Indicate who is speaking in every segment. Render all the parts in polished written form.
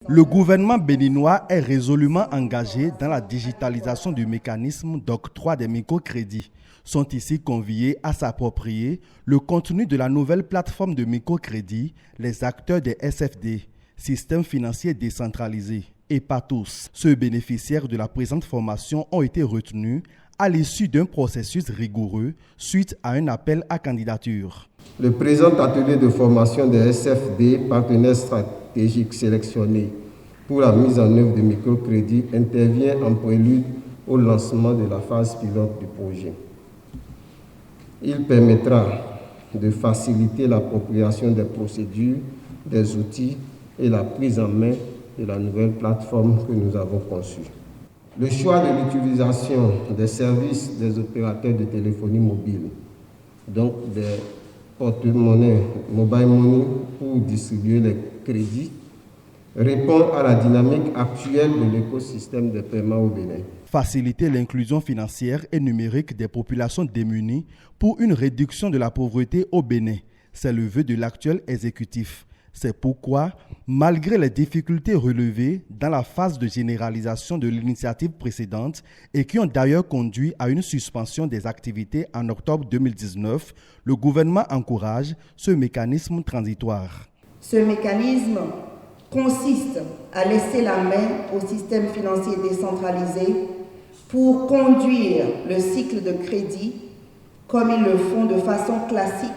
Speaker 1: Le gouvernement béninois est résolument engagé dans la digitalisation du mécanisme d'octroi des microcrédits. Sont ici conviés à s'approprier le contenu de la nouvelle plateforme de microcrédit, les acteurs des SFD, système financier décentralisé, et pas tous. Ceux bénéficiaires de la présente formation ont été retenus à l'issue d'un processus rigoureux suite à un appel à candidature.
Speaker 2: Le présent atelier de formation des SFD, partenaires stratégiques sélectionnés pour la mise en œuvre de microcrédits, intervient en prélude au lancement de la phase pilote du projet. Il permettra de faciliter l'appropriation des procédures, des outils et la prise en main de la nouvelle plateforme que nous avons conçue. Le choix de l'utilisation des services des opérateurs de téléphonie mobile, donc des porte-monnaie, mobile money pour distribuer les crédits, répond à la dynamique actuelle de l'écosystème des paiements au Bénin.
Speaker 1: Faciliter l'inclusion financière et numérique des populations démunies pour une réduction de la pauvreté au Bénin, c'est le vœu de l'actuel exécutif. C'est pourquoi, malgré les difficultés relevées dans la phase de généralisation de l'initiative précédente et qui ont d'ailleurs conduit à une suspension des activités en octobre 2019, le gouvernement encourage ce mécanisme transitoire.
Speaker 3: Ce mécanisme consiste à laisser la main au système financier décentralisé pour conduire le cycle de crédit comme ils le font de façon classique,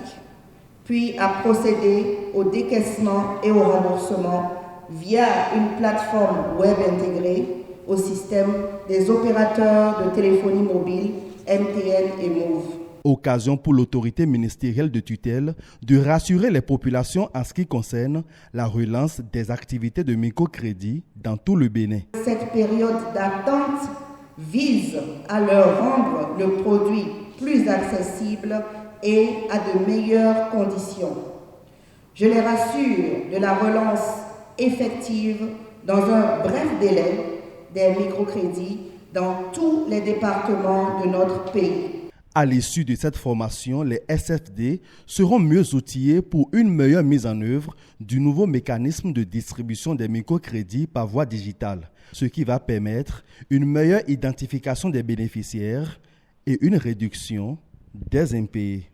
Speaker 3: puis à procéder au décaissement et au remboursement via une plateforme web intégrée au système des opérateurs de téléphonie mobile MTN et Move.
Speaker 1: Occasion pour l'autorité ministérielle de tutelle de rassurer les populations en ce qui concerne la relance des activités de microcrédit dans tout le Bénin.
Speaker 3: Cette période d'attente vise à leur rendre le produit plus accessible et à de meilleures conditions. Je les rassure de la relance effective dans un bref délai des microcrédits dans tous les départements de notre pays.
Speaker 1: À l'issue de cette formation, les SFD seront mieux outillés pour une meilleure mise en œuvre du nouveau mécanisme de distribution des microcrédits par voie digitale, ce qui va permettre une meilleure identification des bénéficiaires et une réduction des impayés.